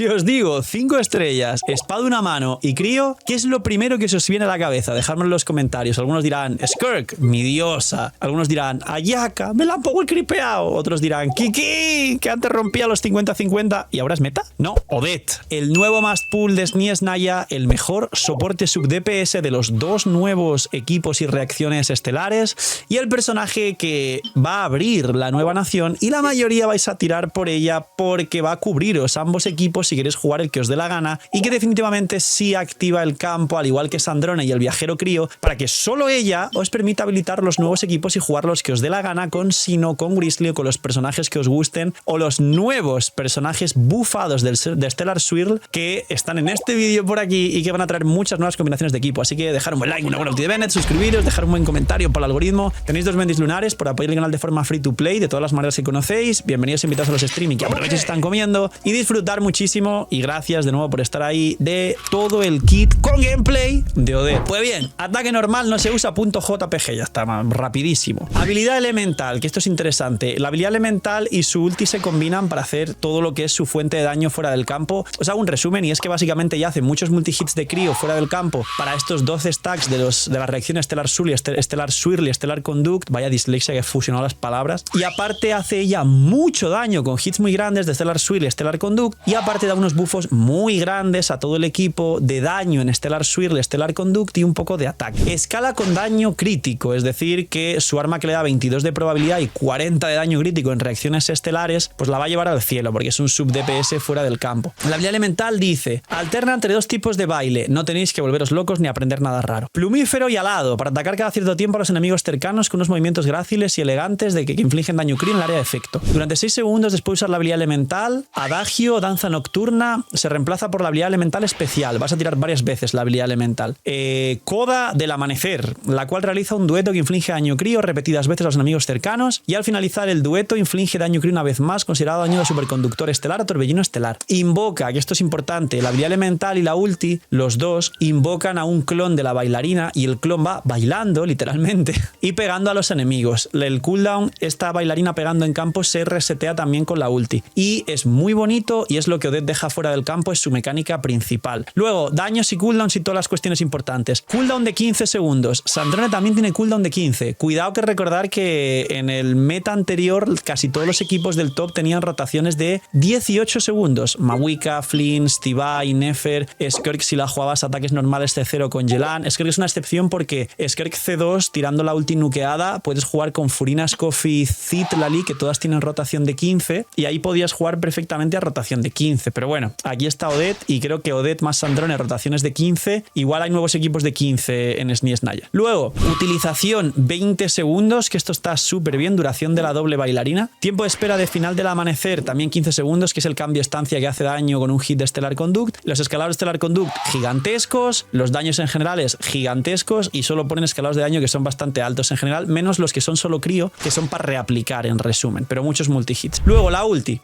Si os digo 5 estrellas, espada una mano y crío, ¿qué es lo primero que se os viene a la cabeza? Dejadmelo en los comentarios. Algunos dirán Skirk, mi diosa. Algunos dirán Ayaka, me la han poco cripeado. Otros dirán Kiki, que antes rompía los 50-50 y ahora es meta. No, Odette, el nuevo must pull de SNES Naya, el mejor soporte sub DPS de los dos nuevos equipos y reacciones estelares y el personaje que va a abrir la nueva nación y la mayoría vais a tirar por ella porque va a cubriros ambos equipos si queréis jugar el que os dé la gana y que definitivamente sí activa el campo al igual que Sandrone y el viajero crío para que solo ella os permita habilitar los nuevos equipos y jugar los que os dé la gana con Sino, con Grizzly o con los personajes que os gusten o los nuevos personajes bufados de Stellar Swirl que están en este vídeo por aquí y que van a traer muchas nuevas combinaciones de equipo. Así que dejar un buen like, una buena ulti de Bennett, suscribiros, dejar un buen comentario por el algoritmo. Tenéis 2 bendis lunares por apoyar el canal de forma free to play de todas las maneras que conocéis. Bienvenidos invitados a los streaming que aprovechen si están comiendo y disfrutar muchísimo y gracias de nuevo por estar ahí de todo el kit con gameplay de Odette. Pues bien, ataque normal no se usa .jpg, ya está, rapidísimo. Habilidad elemental, que esto es interesante. La habilidad elemental y su ulti se combinan para hacer todo lo que es su fuente de daño fuera del campo. Os hago un resumen y es que básicamente ya hace muchos multihits de crío fuera del campo para estos 12 stacks de las reacciones Stellar Swirl y Stellar Conduct. Vaya dislexia que he fusionado las palabras. Y aparte hace ella mucho daño con hits muy grandes de Stellar Swirl y Stellar Conduct y aparte da unos buffos muy grandes a todo el equipo de daño en Stellar Swirl y Stellar Conduct y un poco de ataque. Escala con daño crítico, es decir que su arma que le da 22 de probabilidad y 40 de daño crítico en reacciones estelares, pues la va a llevar al cielo porque es un sub DPS fuera del campo. La habilidad elemental dice, alterna entre 2 tipos de baile, no tenéis que volveros locos ni aprender nada raro. Plumífero y alado, para atacar cada cierto tiempo a los enemigos cercanos con unos movimientos gráciles y elegantes de que infligen daño crítico en el área de efecto. Durante 6 segundos después de usar la habilidad elemental, adagio, danza nocturna, se reemplaza por la habilidad elemental especial. Vas a tirar varias veces la habilidad elemental. Coda del amanecer, la cual realiza un dueto que inflige daño crío repetidas veces a los enemigos cercanos y al finalizar el dueto inflige daño crío una vez más, considerado daño de superconductor estelar o torbellino estelar. Invoca, que esto es importante, la habilidad elemental y la ulti, los dos invocan a un clon de la bailarina y el clon va bailando literalmente y pegando a los enemigos. El cooldown, esta bailarina pegando en campo se resetea también con la ulti y es muy bonito y es lo que Odette deja fuera del campo, es su mecánica principal. Luego, daños y cooldowns y todas las cuestiones importantes. Cooldown de 15 segundos. Sandrone también tiene cooldown de 15. Cuidado que recordar que en el meta anterior casi todos los equipos del top tenían rotaciones de 18 segundos. Mawika, Flynn, Stivai, Nefer, Skirk si la jugabas ataques normales C0 con Yelan. Skirk es una excepción porque Skirk C2 tirando la ulti nukeada puedes jugar con Furina, Scoffy, Zitlali que todas tienen rotación de 15 y ahí podías jugar perfectamente a rotación de 15. Pero bueno, aquí está Odette y creo que Odette más Sandrone rotaciones de 15. Igual hay nuevos equipos de 15 en SNES Naya. Luego, utilización 20 segundos, que esto está súper bien. Duración de la doble bailarina. Tiempo de espera de final del amanecer, también 15 segundos, que es el cambio de estancia que hace daño con un hit de Stellar Conduct. Los escalados de Stellar Conduct gigantescos, los daños en generales gigantescos y solo ponen escalados de daño que son bastante altos en general, menos los que son solo crío, que son para reaplicar en resumen, pero muchos multihits. Luego la ulti,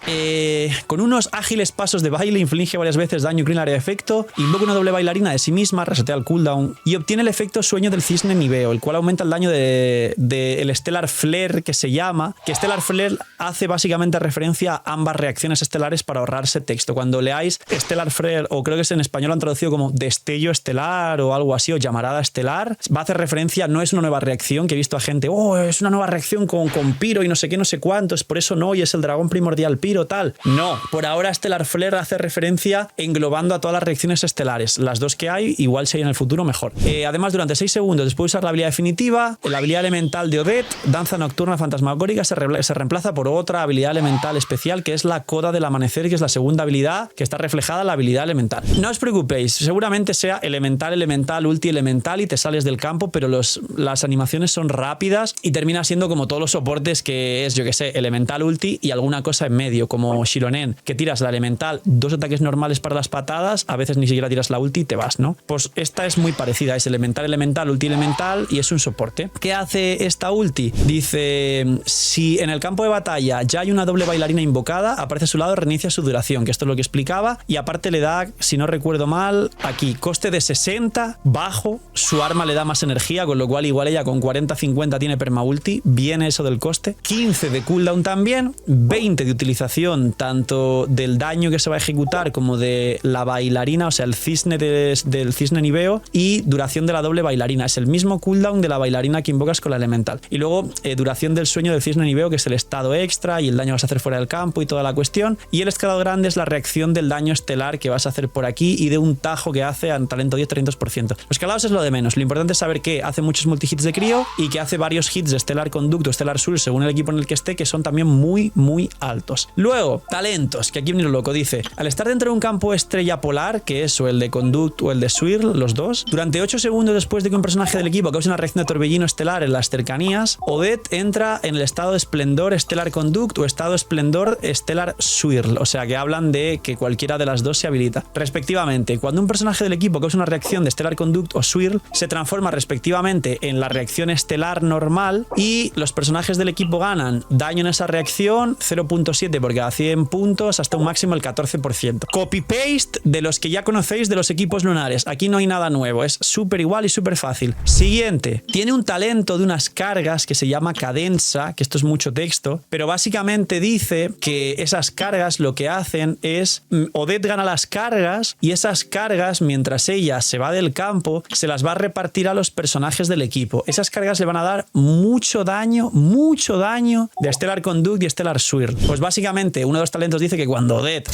con unos ágiles pasos de baile inflige varias veces daño crítico en área de efecto, invoca una doble bailarina de sí misma, resetea el cooldown y obtiene el efecto sueño del cisne niveo, el cual aumenta el daño de el Stellar Flare que se llama, que Stellar Flare hace básicamente referencia a ambas reacciones estelares para ahorrarse texto. Cuando leáis Stellar Flare, o creo que es en español lo han traducido como destello estelar o algo así, o llamarada estelar, va a hacer referencia, no es una nueva reacción, que he visto a gente, es una nueva reacción con Piro y no sé qué, no sé cuántos, por eso no, y es el dragón primordial Piro, tal. No, por ahora Stellar Flare hace referencia englobando a todas las reacciones estelares. Las dos que hay, igual sería en el futuro mejor. Además, durante 6 segundos después de usar la habilidad definitiva, la habilidad elemental de Odette, danza nocturna fantasmagórica, se reemplaza por otra habilidad elemental especial que es la coda del amanecer, que es la segunda habilidad que está reflejada en la habilidad elemental. No os preocupéis, seguramente sea elemental, ulti elemental y te sales del campo, pero las animaciones son rápidas y termina siendo como todos los soportes que es, yo que sé, elemental, ulti y alguna cosa en medio, como Shironen, que tiras la elemental, 2 ataques normales para las patadas, a veces ni siquiera tiras la ulti y te vas, ¿no? Pues esta es muy parecida, es elemental, ulti elemental y es un soporte. ¿Qué hace esta ulti? Dice, si en el campo de batalla ya hay una doble bailarina invocada, aparece a su lado, reinicia su duración, que esto es lo que explicaba, y aparte le da, si no recuerdo mal, aquí, coste de 60, bajo, su arma le da más energía, con lo cual igual ella con 40-50 tiene perma ulti, viene eso del coste, 15 de cooldown también, 20 de utilización tanto del daño que se va a ejecutar como de la bailarina, o sea, el cisne del cisne niveo, y duración de la doble bailarina. Es el mismo cooldown de la bailarina que invocas con la elemental. Y luego duración del sueño del cisne niveo, que es el estado extra y el daño que vas a hacer fuera del campo y toda la cuestión. Y el escalado grande es la reacción del daño estelar que vas a hacer por aquí y de un tajo que hace a talento 10 300%. Los escalados es lo de menos. Lo importante es saber que hace muchos multi-hits de crío y que hace varios hits de Stellar Conduct o Stellar Swirl según el equipo en el que esté, que son también muy, muy altos. Luego, talentos, que aquí viene lo loco. Dice, al estar dentro de un campo estrella polar, que es o el de Conduct o el de Swirl, los dos, durante 8 segundos después de que un personaje del equipo cause una reacción de torbellino estelar en las cercanías, Odette entra en el estado de esplendor Stellar Conduct o estado de esplendor Stellar Swirl. O sea, que hablan de que cualquiera de las dos se habilita. Respectivamente, cuando un personaje del equipo causa una reacción de Stellar Conduct o Swirl, se transforma respectivamente en la reacción estelar normal y los personajes del equipo ganan daño en esa reacción 0.7 por cada 100 puntos hasta un máximo del 14%. Copy-paste de los que ya conocéis de los equipos lunares. Aquí no hay nada nuevo, es súper igual y súper fácil. Siguiente, tiene un talento de unas cargas que se llama cadenza, que esto es mucho texto, pero básicamente dice que esas cargas lo que hacen es Odette gana las cargas y esas cargas, mientras ella se va del campo, se las va a repartir a los personajes del equipo. Esas cargas le van a dar mucho daño de Stellar Conduct y Stellar Swirl. Pues básicamente uno de los talentos dice que cuando Odette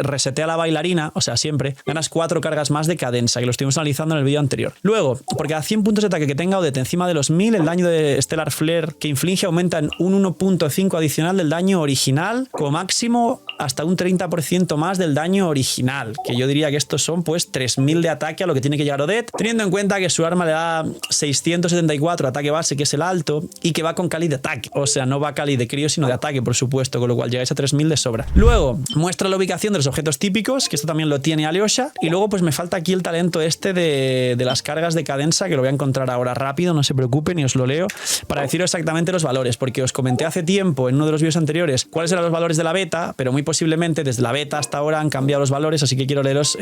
resetea la bailarina, o sea, siempre, ganas 4 cargas más de cadenza, que lo estuvimos analizando en el vídeo anterior. Luego, por cada 100 puntos de ataque que tenga Odette encima de los 1000, el daño de Stellar Flare que inflige aumenta en un 1.5 adicional del daño original, como máximo hasta un 30% más del daño original, que yo diría que estos son pues 3000 de ataque a lo que tiene que llegar Odette, teniendo en cuenta que su arma le da 674 ataque base, que es el alto, y que va con Cali de ataque, o sea, no va Cali de crío sino de ataque, por supuesto, con lo cual llegáis a 3000 de sobra. Luego muestra la ubicación de los objetos típicos, que esto también lo tiene Alyosha, y luego pues me falta aquí el talento este de las cargas de cadenza, que lo voy a encontrar ahora rápido, no se preocupen, y os lo leo para deciros exactamente los valores, porque os comenté hace tiempo en uno de los vídeos anteriores cuáles eran los valores de la beta, pero muy posiblemente desde la beta hasta ahora han cambiado los valores, así que quiero leeros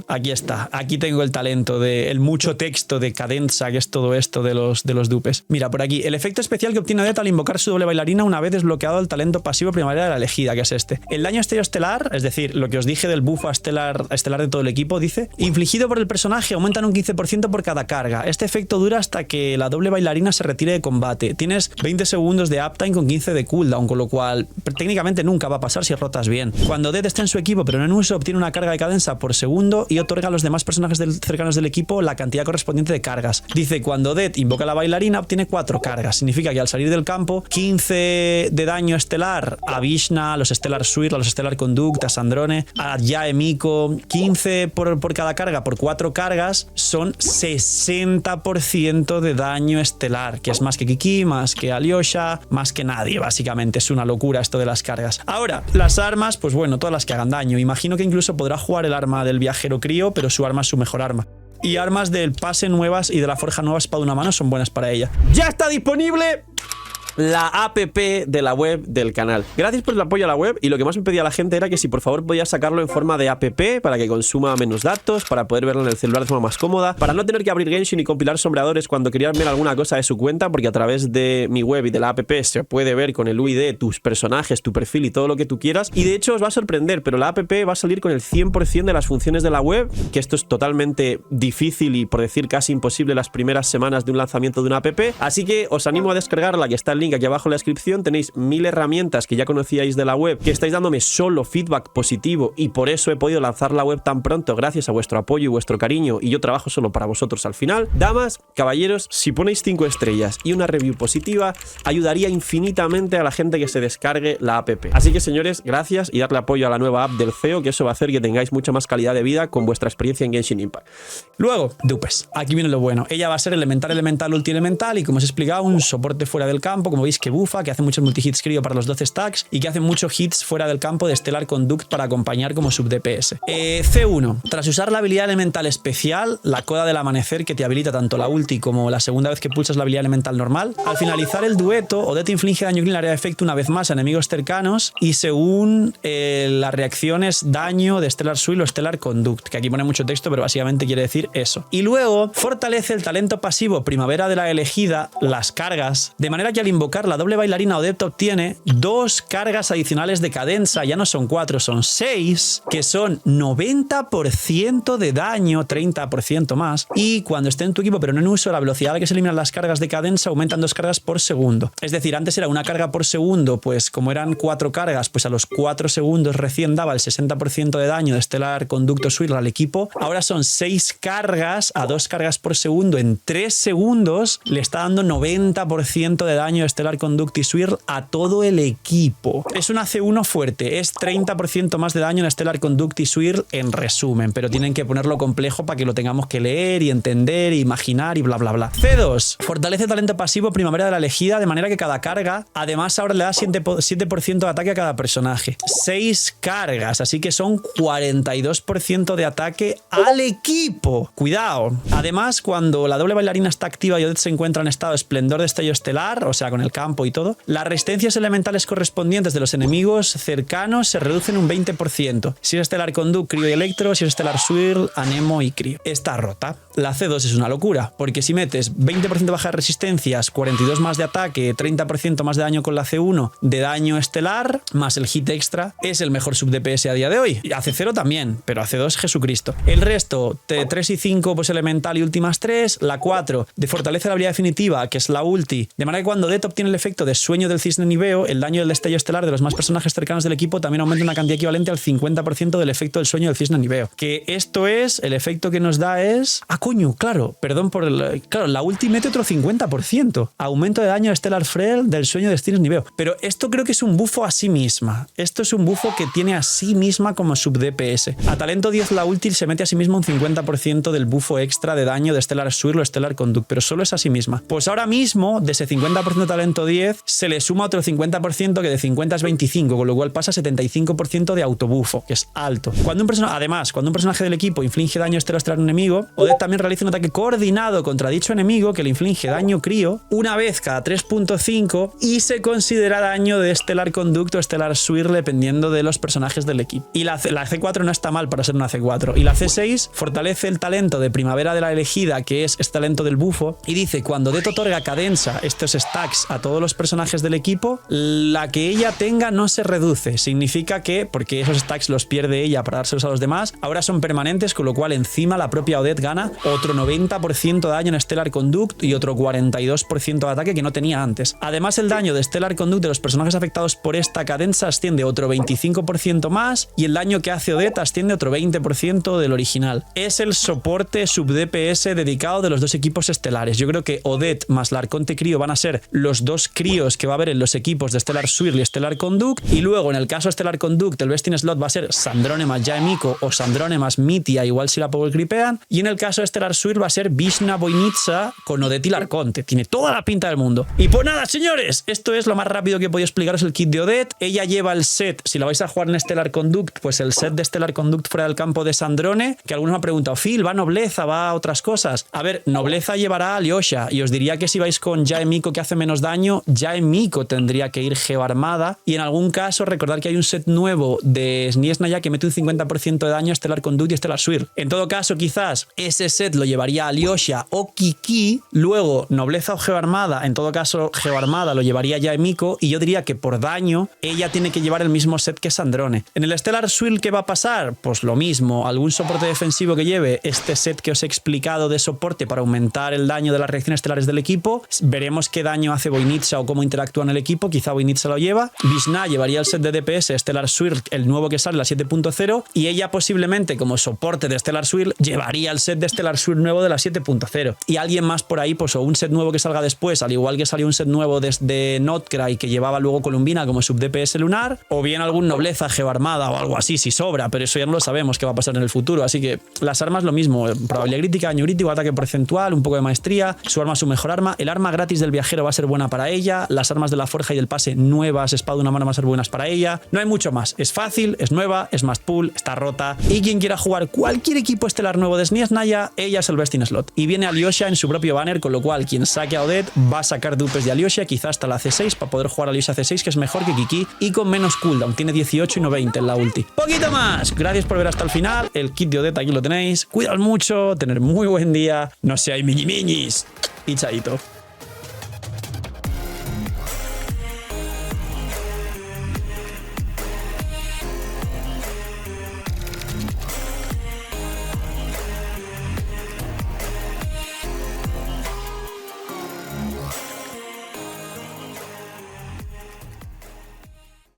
aquí está, aquí tengo el talento el mucho texto de cadenza, que es todo esto de los dupes. Mira, por aquí, el efecto especial que obtiene Odette al invocar su doble bailarina una vez desbloqueado el talento pasivo primavera de la elegida, que es este. El daño estelar, es decir, lo que os dije del buff a estelar de todo el equipo, dice, infligido por el personaje aumenta en un 15% por cada carga. Este efecto dura hasta que la doble bailarina se retire de combate. Tienes 20 segundos de uptime con 15 de cooldown, con lo cual técnicamente nunca va a pasar si rotas bien. Cuando Odette está en su equipo pero no en uso, obtiene una carga de cadenza por segundo y otorga a los demás personajes cercanos del equipo la cantidad correspondiente de cargas. Dice, cuando Odette invoca a la bailarina, obtiene 4 cargas. Significa que al salir del campo, 15 de daño estelar a Vishna, a los Stellar Swirl, a los Stellar Conduct, a Sandrone, a Yae Miko, 15 por cada carga, por 4 cargas, son 60% de daño estelar, que es más que Kiki, más que Alyosha, más que nadie, básicamente. Es una locura esto de las cargas. Ahora, las armas, pues bueno, todas las que hagan daño. Imagino que incluso podrá jugar el arma del viajero crío, pero su arma es su mejor arma. Y armas del pase nuevas y de la forja nueva espada de una mano son buenas para ella. ¡Ya está disponible la app de la web del canal! Gracias por el apoyo a la web, y lo que más me pedía la gente era que si por favor podía sacarlo en forma de app para que consuma menos datos, para poder verlo en el celular de forma más cómoda, para no tener que abrir Genshin y compilar sombreadores cuando querían ver alguna cosa de su cuenta, porque a través de mi web y de la app se puede ver con el UID tus personajes, tu perfil y todo lo que tú quieras. Y de hecho os va a sorprender, pero la app va a salir con el 100% de las funciones de la web, que esto es totalmente difícil y por decir casi imposible las primeras semanas de un lanzamiento de una app, así que os animo a descargarla, que está el link aquí abajo en la descripción. Tenéis 1000 herramientas que ya conocíais de la web, que estáis dándome solo feedback positivo, y por eso he podido lanzar la web tan pronto, gracias a vuestro apoyo y vuestro cariño, y yo trabajo solo para vosotros al final. Damas, caballeros, si ponéis 5 estrellas y una review positiva, ayudaría infinitamente a la gente que se descargue la app. Así que, señores, gracias, y darle apoyo a la nueva app del CEO, que eso va a hacer que tengáis mucha más calidad de vida con vuestra experiencia en Genshin Impact. Luego, dupes. Aquí viene lo bueno. Ella va a ser elemental, ulti elemental, y como os he explicado, un soporte fuera del campo, como veis que bufa, que hace muchos multi-hits crío para los 12 stacks, y que hace muchos hits fuera del campo de Stellar Conduct para acompañar como sub DPS. C1. Tras usar la habilidad elemental especial, la coda del amanecer, que te habilita tanto la ulti como la segunda vez que pulsas la habilidad elemental normal, al finalizar el dueto, Odette inflige daño en el área de efecto una vez más a enemigos cercanos, y según las reacciones daño de Stellar Swirl o Stellar Conduct, que aquí pone mucho texto, pero básicamente quiere decir eso. Y luego fortalece el talento pasivo primavera de la elegida, las cargas, de manera que al invocar invocar la doble bailarina, Odette obtiene 2 cargas adicionales de cadenza, ya no son 4, son 6, que son 90% de daño, 30% más, y cuando esté en tu equipo pero no en uso, la velocidad a la que se eliminan las cargas de cadenza aumentan 2 cargas por segundo. Es decir, antes era una carga por segundo, pues como eran 4 cargas, pues a los 4 segundos recién daba el 60% de daño de Stellar Conducto Swirl al equipo. Ahora son 6 cargas a 2 cargas por segundo. En 3 segundos le está dando 90% de daño de Stellar Conduct y Swirl a todo el equipo. Es una C1 fuerte, es 30% más de daño en Stellar Conduct y Swirl en resumen, pero tienen que ponerlo complejo para que lo tengamos que leer y entender, e imaginar y bla bla bla. C2, fortalece talento pasivo Primavera de la Elegida, de manera que cada carga, además ahora le da 7% de ataque a cada personaje. 6 cargas, así que son 42% de ataque al equipo. Cuidado. Además, cuando la doble bailarina está activa y Odette se encuentra en estado de esplendor de destello estelar, o sea, con el campo y todo, las resistencias elementales correspondientes de los enemigos cercanos se reducen un 20%. Si es Stellar Conduct, Crío y Electro, si es Stellar Swirl, Anemo y Crío. Está rota. La C2 es una locura, porque si metes 20% baja de resistencias, 42 más de ataque, 30% más de daño con la C1, de daño estelar, más el hit extra, es el mejor sub DPS a día de hoy. Y a C0 también, pero a C2 Jesucristo. El resto, 3 y 5, pues elemental y últimas 3, la 4 de fortalece la habilidad definitiva, que es la ulti, de manera que cuando Odette obtiene el efecto de sueño del cisne niveo, el daño del destello estelar de los más personajes cercanos del equipo también aumenta una cantidad equivalente al 50% del efecto del sueño del cisne niveo. Que esto es, el efecto que nos da es... Ah, coño, claro, perdón por el... Claro, la ulti mete otro 50%. Aumento de daño de Stellar Frel del sueño de cisne niveo. Pero esto creo que es un bufo a sí misma. Esto es un bufo que tiene a sí misma como sub DPS. A talento 10 la ulti se mete a sí misma un 50% del bufo extra de daño de Stellar Swirl o Stellar Conduct, pero solo es a sí misma. Pues ahora mismo, de ese 50% de talento 10, se le suma otro 50% que de 50 es 25, con lo cual pasa a 75% de autobufo, que es alto. Además, cuando un personaje del equipo inflige daño estelar a un enemigo, Odette también realiza un ataque coordinado contra dicho enemigo que le inflige daño crío una vez cada 3.5 y se considera daño de Stellar Conduct o Stellar Swirl dependiendo de los personajes del equipo. Y la C4 no está mal para ser una C4. Y la C6 fortalece el talento de Primavera de la Elegida, que es este talento del bufo, y dice, cuando Odette otorga cadenza, estos stacks a todos los personajes del equipo, la que ella tenga no se reduce. Significa que, porque esos stacks los pierde ella para dárselos a los demás, ahora son permanentes, con lo cual encima la propia Odette gana otro 90% de daño en Stellar Conduct y otro 42% de ataque que no tenía antes. Además, el daño de Stellar Conduct de los personajes afectados por esta cadenza asciende otro 25% más y el daño que hace Odette asciende otro 20% del original. Es el soporte sub DPS dedicado de los dos equipos estelares. Yo creo que Odette más la Arconte Crío van a ser los dos críos que va a haber en los equipos de Stellar Swirl y Stellar Conduct, y luego en el caso de Stellar Conduct el best in slot va a ser Sandrone más Jaemiko o Sandrone más Mitia, igual si la power creepean, y en el caso de Stellar Swirl va a ser Vishna Voynitsa con Odette y la Arconte. Tiene toda la pinta del mundo. Y pues nada, señores, esto es lo más rápido que he podido explicaros el kit de Odette. Ella lleva el set, si la vais a jugar en Stellar Conduct, pues el set de Stellar Conduct fuera del campo de Sandrone, que algunos me han preguntado, Phil, ¿va nobleza? ¿Va a otras cosas? A ver, nobleza llevará a Alyosha, y os diría que si vais con Jaemiko que hace menos daño, Jaemiko tendría que ir geoarmada, y en algún caso recordad que hay un set nuevo de Sniesnaya que mete un 50% de daño a Stellar Conduct y Stellar Swirl. En todo caso, quizás ese set lo llevaría a Alyosha o Kiki, luego nobleza o geoarmada, en todo caso geoarmada lo llevaría Jaemiko, y yo diría que por daño ella tiene que llevar el mismo set que Sandrone. En el Stellar Swirl, ¿qué va a pasar? Pues lo mismo, algún soporte defensivo que lleve este set que os he explicado de soporte para aumentar el daño de las reacciones estelares del equipo. Veremos qué daño hace Voynitsa o cómo interactúa en el equipo, quizá Voynitsa lo lleva. Vishna llevaría el set de DPS Stellar Swirl, el nuevo que sale, la 7.0, y ella posiblemente como soporte de Stellar Swirl llevaría el set de Stellar Swirl nuevo de la 7.0, y alguien más por ahí, pues o un set nuevo que salga después, al igual que salió un set nuevo desde Notcry que llevaba luego Columbina como sub DPS lunar, o bien algún nobleza geoarmada o algo así si sobra, pero eso ya no lo sabemos qué va a pasar en el futuro. Así que las armas lo mismo, probabilidad crítica, daño crítico, ataque porcentual, un poco de maestría, su arma su mejor arma, el arma gratis del viajero va a ser buena para ella, las armas de la forja y del pase nuevas, espada de una mano van a ser buenas para ella, no hay mucho más, es fácil, es nueva, es más pool, está rota, y quien quiera jugar cualquier equipo estelar nuevo de Sniesnaya, ella es el best in slot, y viene Alyosha en su propio banner, con lo cual quien saque a Odette va a sacar dupes de Alyosha, quizá hasta la C6 para poder jugar a Alyosha C6, que es mejor que Kiki y con menos cooldown, tiene 18 y no 20 en la ulti. Poquito más, gracias por ver hasta el final, el kit de Odette aquí lo tenéis, cuidaos mucho, tener muy buen día, no seáis miñis y chaito.